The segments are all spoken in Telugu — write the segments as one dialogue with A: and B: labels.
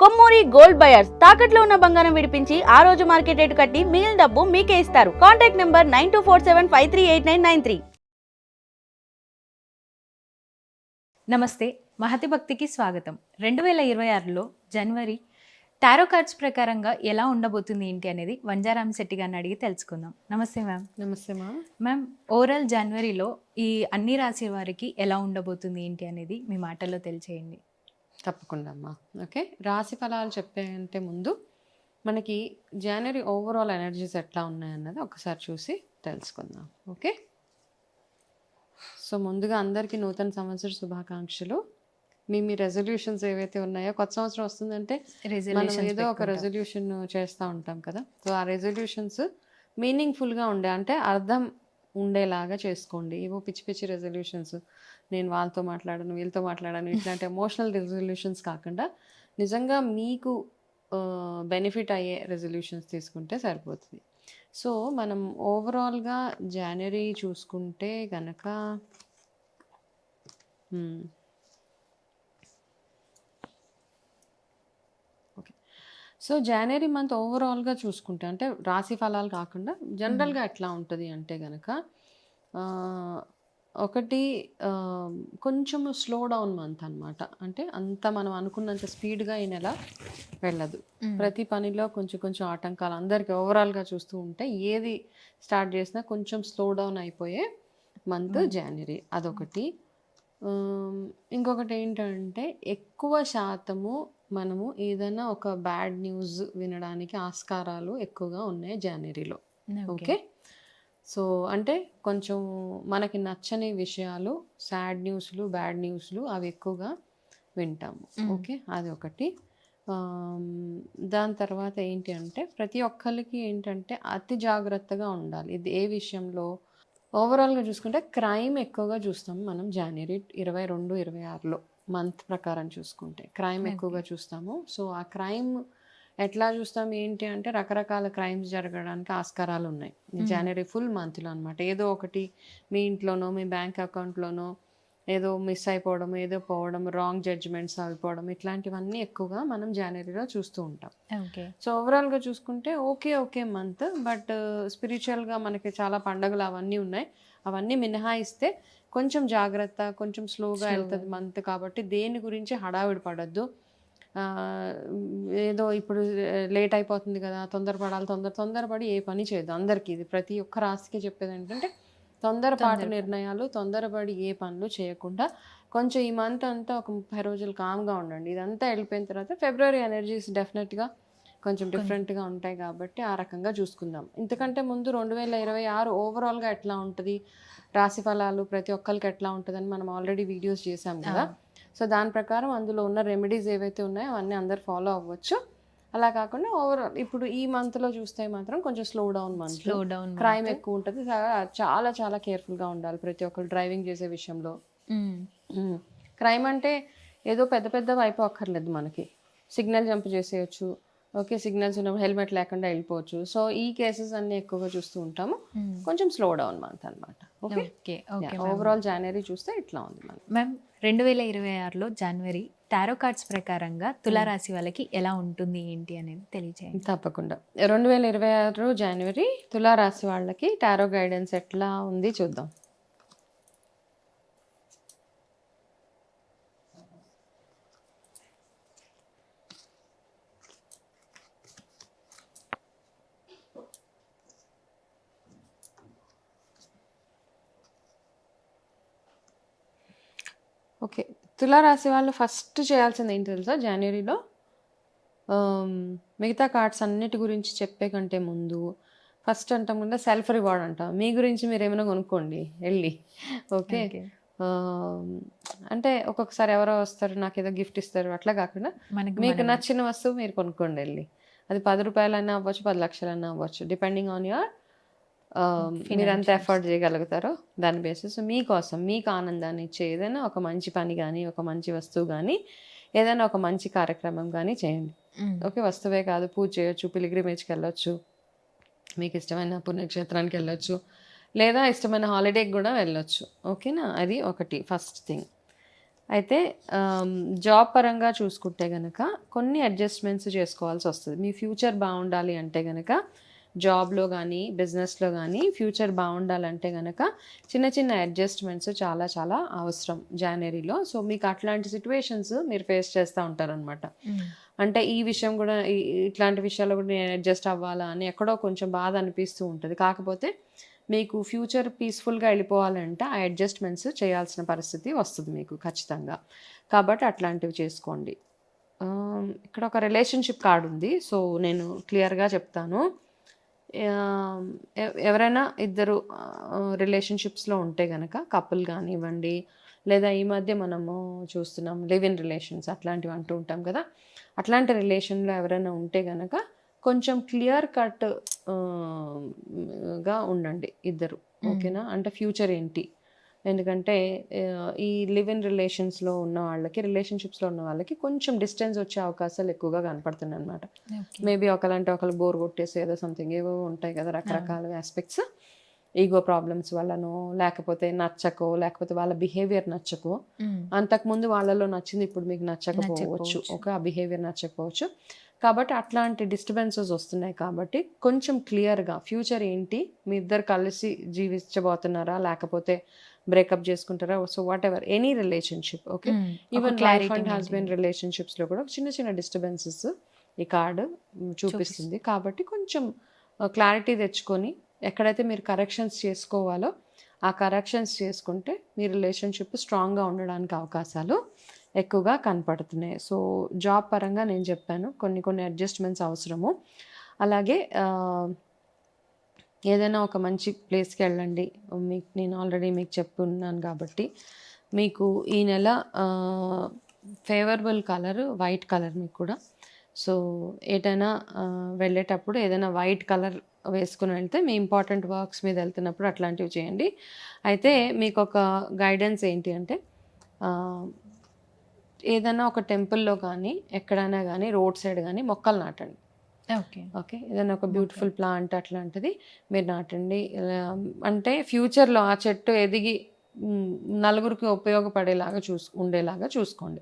A: కొమ్మూరి గోల్డ్ బయర్స్ తాకట్లో ఉన్న బంగారం విడిపించి ఆ రోజు మార్కెట్ రేటు కట్టి మిగిలిన డబ్బు మీకే ఇస్తారు. Contact number 9247538993.
B: నమస్తే, మహతి భక్తికి స్వాగతం. 2026లో జనవరి టారో కార్డ్స్ ప్రకారంగా ఎలా ఉండబోతుంది ఏంటి అనేది వంజారామ్ శెట్టి గారిని అడిగి తెలుసుకుందాం. నమస్తే మ్యామ్.
C: నమస్తే
B: మ్యామ్, ఓవరాల్ జనవరిలో ఈ అన్ని రాశి వారికి ఎలా ఉండబోతుంది ఏంటి అనేది మీ మాటల్లో తెలియచేయండి.
C: తప్పకుండా అమ్మా. ఓకే, రాశి ఫలాలు చెప్పే అంటే ముందు మనకి జనవరి ఓవరాల్ ఎనర్జీస్ ఎట్లా ఉన్నాయన్నది ఒకసారి చూసి తెలుసుకుందాం. ఓకే, సో ముందుగా అందరికీ నూతన సంవత్సర శుభాకాంక్షలు. మీ రెజల్యూషన్స్ ఏవైతే ఉన్నాయో, కొత్త సంవత్సరం వస్తుందంటే మనం ఏదో ఒక రెజల్యూషన్ చేస్తూ ఉంటాం కదా. సో ఆ రెజల్యూషన్స్ మీనింగ్ఫుల్గా ఉండే, అంటే అర్థం ఉండేలాగా చేసుకోండి. ఏవో పిచ్చి పిచ్చి రెజల్యూషన్స్, నేను వాళ్ళతో మాట్లాడను వీళ్ళతో మాట్లాడను ఇట్లాంటి ఎమోషనల్ రెజల్యూషన్స్ కాకుండా నిజంగా మీకు బెనిఫిట్ అయ్యే రెజల్యూషన్స్ తీసుకుంటే సరిపోతుంది. సో మనం ఓవరాల్గా జనవరి చూసుకుంటే కనుక ఓకే, సో జనవరి మంత్ ఓవరాల్గా చూసుకుంటే, అంటే రాశి ఫలాలు కాకుండా జనరల్గా ఎట్లా ఉంటుంది అంటే కనుక ఒకటి కొంచెము స్లో డౌన్ మంత్ అనమాట. అంటే అంత మనం అనుకున్నంత స్పీడ్గా ఈ నెల వెళ్ళదు. ప్రతి పనిలో కొంచెం కొంచెం ఆటంకాలు అందరికీ ఓవరాల్గా చూస్తూ ఉంటే ఏది స్టార్ట్ చేసినా కొంచెం స్లో డౌన్ అయిపోయే మంత్ జనవరి. అదొకటి. ఇంకొకటి ఏంటంటే ఎక్కువ శాతము మనము ఏదైనా ఒక బ్యాడ్ న్యూస్ వినడానికి ఆస్కారాలు ఎక్కువగా ఉన్నాయి జనవరిలో. ఓకే, సో అంటే కొంచెం మనకి నచ్చని విషయాలు, సాడ్ న్యూస్లు, బ్యాడ్ న్యూస్లు అవి ఎక్కువగా వింటాము. ఓకే, అది ఒకటి. దాని తర్వాత ఏంటి అంటే ప్రతి ఒక్కరికి ఏంటంటే అతి జాగ్రత్తగా ఉండాలి. ఇది ఏ విషయంలో? ఓవరాల్గా చూసుకుంటే క్రైమ్ ఎక్కువగా చూస్తాము మనం జనవరి 22, 26లో మంత్ ప్రకారం చూసుకుంటే క్రైమ్ ఎక్కువగా చూస్తాము. సో ఆ క్రైమ్ ఎట్లా చూస్తాం ఏంటి అంటే రకరకాల క్రైమ్స్ జరగడానికి ఆస్కారాలు ఉన్నాయి జనవరి ఫుల్ మంత్లో అనమాట. ఏదో ఒకటి మీ ఇంట్లోనో మీ బ్యాంక్ అకౌంట్లోనో ఏదో మిస్ అయిపోవడం, ఏదో పోవడం, రాంగ్ జడ్జిమెంట్స్ అయిపోవడం, ఇట్లాంటివన్నీ ఎక్కువగా మనం జనవరిలో చూస్తూ ఉంటాం. సో ఓవరాల్గా చూసుకుంటే ఓకే మంత్, బట్ స్పిరిచువల్గా మనకి చాలా పండుగలు అవన్నీ ఉన్నాయి. అవన్నీ మినహాయిస్తే కొంచెం జాగ్రత్త, కొంచెం స్లోగా వెళ్తుంది మంత్. కాబట్టి దేని గురించి హడావిడి పడద్దు. ఏదో ఇప్పుడు లేట్ అయిపోతుంది కదా, తొందరపడాలి, తొందరపడి ఏ పని చేయదు. అందరికీ ఇది ప్రతి ఒక్క రాశికి చెప్పేది ఏంటంటే తొందరపాటు నిర్ణయాలు, తొందరపడి ఏ పనులు చేయకుండా కొంచెం ఈ మంత్ అంతా ఒక 30 రోజులు కామ్గా ఉండండి. ఇదంతా వెళ్ళిపోయిన తర్వాత ఫిబ్రవరి ఎనర్జీస్ డెఫినెట్గా కొంచెం డిఫరెంట్గా ఉంటాయి. కాబట్టి ఆ రకంగా చూసుకుందాం. ఇంతకంటే ముందు 2026 ఓవరాల్గా ఎట్లా ఉంటుంది, రాశి ఫలాలు ప్రతి ఒక్కరికి ఎట్లా ఉంటుందని మనం ఆల్రెడీ వీడియోస్ చేసాం కదా. సో దాని ప్రకారం అందులో ఉన్న రెమెడీస్ ఏవైతే ఉన్నాయో అవన్నీ అందరు ఫాలో అవ్వచ్చు. అలా కాకుండా ఓవరాల్ ఇప్పుడు ఈ మంత్లో చూస్తే మాత్రం కొంచెం స్లో డౌన్ మంత్, క్రైమ్ ఎక్కువ ఉంటుంది. చాలా చాలా కేర్ఫుల్గా ఉండాలి ప్రతి ఒక్కరు డ్రైవింగ్ చేసే విషయంలో. క్రైమ్ అంటే ఏదో పెద్ద పెద్దవి అయిపోక్కర్లేదు, మనకి సిగ్నల్ జంప్ చేసేయచ్చు. ఓకే, సిగ్నల్స్ ఉన్నప్పుడు హెల్మెట్ లేకుండా వెళ్ళిపోవచ్చు. సో ఈ కేసెస్ అన్ని ఎక్కువగా చూస్తూ ఉంటాము. కొంచెం స్లో డౌన్ మంత్ అనమాట. ఓకే, ఓవరాల్ జనవరి చూస్తే ఇట్లా ఉంది
B: మ్యామ్. 2026లో జనవరి టారో కార్డ్స్ ప్రకారంగా తులారాశి వాళ్ళకి ఎలా ఉంటుంది ఏంటి అనేది తెలియజేయండి.
C: తప్పకుండా. 2026 జనవరి తులారాశి వాళ్ళకి టారో గైడెన్స్ ఎట్లా ఉంది చూద్దాం. ఓకే, తులారాశి వాళ్ళు ఫస్ట్ చేయాల్సింది ఏంటి తెలుసా? జనవరిలో మిగతా కార్డ్స్ అన్నిటి గురించి చెప్పే కంటే ముందు ఫస్ట్ అంటాం ముందు సెల్ఫ్ రివార్డ్ అంటాం. మీ గురించి మీరు ఏమైనా కొనుక్కోండి వెళ్ళి. ఓకే, అంటే ఒక్కొక్కసారి ఎవరో వస్తారు నాకు ఏదో గిఫ్ట్ ఇస్తారు, అట్లా కాకుండా మీకు నచ్చిన వస్తువు మీరు కొనుక్కోండి వెళ్ళి. అది 10 రూపాయలైనా అవ్వచ్చు, 10 లక్షలైనా అవ్వచ్చు, డిపెండింగ్ ఆన్ యువర్ మీరు ఎంత ఎఫర్ట్ చేయగలుగుతారో దాని బేసిస్. మీకోసం మీకు ఆనందాన్ని ఇచ్చే ఏదైనా ఒక మంచి పని కానీ, ఒక మంచి వస్తువు కానీ, ఏదైనా ఒక మంచి కార్యక్రమం కానీ చేయండి. ఓకే, వస్తువే కాదు, పూజ చేయొచ్చు, పిలిగ్రిమేజ్కి వెళ్ళొచ్చు, మీకు ఇష్టమైన పుణ్యక్షేత్రానికి వెళ్ళొచ్చు, లేదా ఇష్టమైన హాలిడేకి కూడా వెళ్ళొచ్చు. ఓకేనా, అది ఒకటి ఫస్ట్ థింగ్. అయితే జాబ్ పరంగా చూసుకుంటే కనుక కొన్ని అడ్జస్ట్మెంట్స్ చేసుకోవాల్సి వస్తుంది. మీ ఫ్యూచర్ బాగుండాలి అంటే కనుక జాబ్లో కానీ బిజినెస్లో కానీ ఫ్యూచర్ బాగుండాలంటే కనుక చిన్న చిన్న అడ్జస్ట్మెంట్స్ చాలా చాలా అవసరం జనవరిలో. సో మీకు అట్లాంటి సిచ్యువేషన్స్ మీరు ఫేస్ చేస్తూ ఉంటారనమాట. అంటే ఈ విషయం కూడా ఇట్లాంటి విషయాల్లో కూడా నేను అడ్జస్ట్ అవ్వాలా అని ఎక్కడో కొంచెం బాధ అనిపిస్తూ ఉంటుంది. కాకపోతే మీకు ఫ్యూచర్ పీస్ఫుల్గా వెళ్ళిపోవాలంటే ఆ అడ్జస్ట్మెంట్స్ చేయాల్సిన పరిస్థితి వస్తుంది మీకు ఖచ్చితంగా. కాబట్టి అట్లాంటివి చేసుకోండి. ఇక్కడ ఒక రిలేషన్షిప్ కార్డు ఉంది. సో నేను క్లియర్గా చెప్తాను. ఎవరైనా ఇద్దరు రిలేషన్షిప్స్లో ఉంటే కనుక కపుల్ కానివ్వండి, లేదా ఈ మధ్య మనము చూస్తున్నాం లివ్ ఇన్ రిలేషన్స్ అట్లాంటివి అంటూ ఉంటాం కదా, అట్లాంటి రిలేషన్లో ఎవరైనా ఉంటే కనుక కొంచెం క్లియర్ కట్ గా ఉండండి ఇద్దరు. ఓకేనా? అంటే ఫ్యూచర్ ఏంటి, ఎందుకంటే ఈ లివ్ ఇన్ రిలేషన్స్లో ఉన్న వాళ్ళకి, రిలేషన్షిప్స్లో ఉన్న వాళ్ళకి కొంచెం డిస్టెన్స్ వచ్చే అవకాశాలు ఎక్కువగా కనపడుతున్నాయి అనమాట. మేబీ ఒకలంటే ఒకరు బోర్ కొట్టేసి ఏదో సంథింగ్ ఏవో ఉంటాయి కదా రకరకాల ఆస్పెక్ట్స్, ఈగో ప్రాబ్లమ్స్ వల్లనో, లేకపోతే నచ్చకో, లేకపోతే వాళ్ళ బిహేవియర్ నచ్చకో, అంతకుముందు వాళ్ళలో నచ్చింది ఇప్పుడు మీకు నచ్చకపోవచ్చు. ఓకే, ఆ బిహేవియర్ నచ్చకపోవచ్చు. కాబట్టి అట్లాంటి డిస్టర్బెన్సెస్ వస్తున్నాయి. కాబట్టి కొంచెం క్లియర్గా ఫ్యూచర్ ఏంటి, మీ ఇద్దరు కలిసి జీవించబోతున్నారా లేకపోతే బ్రేకప్ చేసుకుంటారా, so whatever any relationship. Okay, even wife and husband రిలేషన్షిప్స్లో కూడా చిన్న చిన్న డిస్టర్బెన్సెస్ ఈ కార్డు చూపిస్తుంది. కాబట్టి కొంచెం క్లారిటీ తెచ్చుకొని ఎక్కడైతే మీరు కరెక్షన్స్ చేసుకోవాలో ఆ కరెక్షన్స్ చేసుకుంటే మీ రిలేషన్షిప్ స్ట్రాంగ్గా ఉండడానికి అవకాశాలు ఎక్కువగా కనపడుతున్నాయి. సో జాబ్ పరంగా నేను చెప్పాను కొన్ని అడ్జస్ట్మెంట్స్ అవసరము. అలాగే ఏదైనా ఒక మంచి ప్లేస్కి వెళ్ళండి. నేను ఆల్రెడీ మీకు చెప్పున్నాను కాబట్టి మీకు ఈ నెల ఫేవరబుల్ కలర్ వైట్ కలర్ మీకు కూడా. సో ఏదైనా వెళ్ళేటప్పుడు ఏదైనా వైట్ కలర్ వేసుకుని వెళ్తే మీ ఇంపార్టెంట్ వర్క్స్ మీద వెళ్తున్నప్పుడు అట్లాంటివి చేయండి. అయితే మీకు ఒక గైడెన్స్ ఏంటి అంటే ఏదైనా ఒక టెంపుల్లో కానీ ఎక్కడైనా కానీ రోడ్ సైడ్ కానీ మొక్కలు నాటండి. ఓకే, ఏదైనా ఒక బ్యూటిఫుల్ ప్లాంట్ అట్లాంటిది మీరు నాటండి. అంటే ఫ్యూచర్లో ఆ చెట్టు ఎదిగి నలుగురికి ఉపయోగపడేలాగా ఉండేలాగా చూసుకోండి.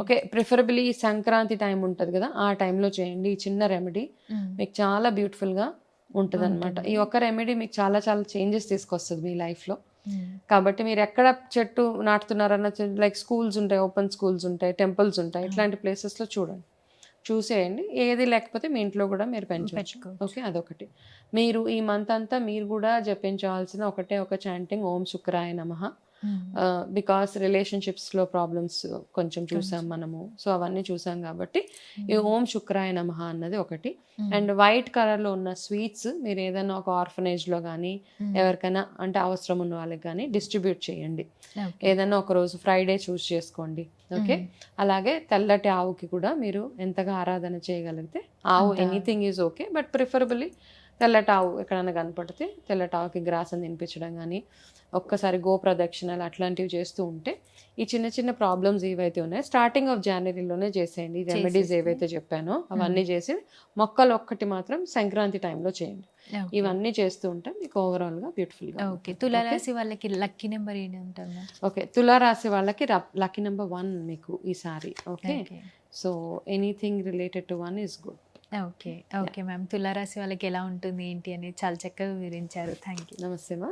C: ఓకే, ప్రిఫరబుల్లీ సంక్రాంతి టైం ఉంటుంది కదా, ఆ టైంలో చేయండి. ఈ చిన్న రెమెడీ మీకు చాలా బ్యూటిఫుల్గా ఉంటుంది అనమాట. ఈ ఒక్క రెమెడీ మీకు చాలా చాలా చేంజెస్ తీసుకొస్తుంది మీ లైఫ్లో. కాబట్టి మీరు ఎక్కడ చెట్టు నాటుతున్నారన్న, లైక్ స్కూల్స్ ఉంటాయి, ఓపెన్ స్కూల్స్ ఉంటాయి, టెంపుల్స్ ఉంటాయి, ఇట్లాంటి ప్లేసెస్లో చూసేయండి. ఏది లేకపోతే మీ ఇంట్లో కూడా మీరు పెంచవచ్చు. ఓకే, అదొకటి. మీరు ఈ మంత్ అంతా మీరు కూడా జపించవలసిన ఒకటే ఒక చాంటింగ్ ఓం శుక్రాయ నమః. బికాస్ రిలేషన్షిప్స్లో ప్రాబ్లమ్స్ కొంచెం చూసాం మనము, సో అవన్నీ చూసాం కాబట్టి ఈ ఓం శుక్రాయ నమః అన్నది ఒకటి. అండ్ వైట్ కలర్లో ఉన్న స్వీట్స్ మీరు ఏదైనా ఒక ఆర్ఫనేజ్లో కానీ ఎవరికైనా అంటే అవసరం ఉన్న వాళ్ళకి కానీ డిస్ట్రిబ్యూట్ చేయండి. ఏదైనా ఒక రోజు ఫ్రైడే చూస్ చేసుకోండి. ఓకే, అలాగే తెల్లటి ఆవుకి కూడా మీరు ఎంతగా ఆరాధన చేయగలిగితే, ఆవు anything is okay, but preferably తెల్లటి ఆవు ఎక్కడైనా కనపడితే తెల్లటి ఆవుకి గ్రాసం తినిపించడం కానీ, ఒక్కసారి గోప్రదక్షిణలు అట్లాంటివి చేస్తూ ఉంటే ఈ చిన్న చిన్న ప్రాబ్లమ్స్ ఏవైతే ఉన్నాయో స్టార్టింగ్ ఆఫ్ జనవరిలోనే చేసేయండి. ఈ రెమెడీస్ ఏవైతే చెప్పానో అవన్నీ చేసి మొక్కలు ఒక్కటి మాత్రం సంక్రాంతి టైంలో చేయండి. ఇవన్నీ చేస్తూ ఉంటే మీకు ఓవరాల్గా బ్యూటిఫుల్గా.
B: ఓకే, తులారాశి వాళ్ళకి లక్కీ నెంబర్ ఏంటి అంటారు?
C: ఓకే, తులారాశి వాళ్ళకి లక్కీ నెంబర్ 1 మీకు ఈసారి. Okay, so anything related to 1 is good.
B: Okay ma'am, తులారాశి వాళ్ళకి ఎలా ఉంటుంది ఏంటి అనేది చాలా చక్కగా వివరించారు. Thank you.
C: నమస్తే మా.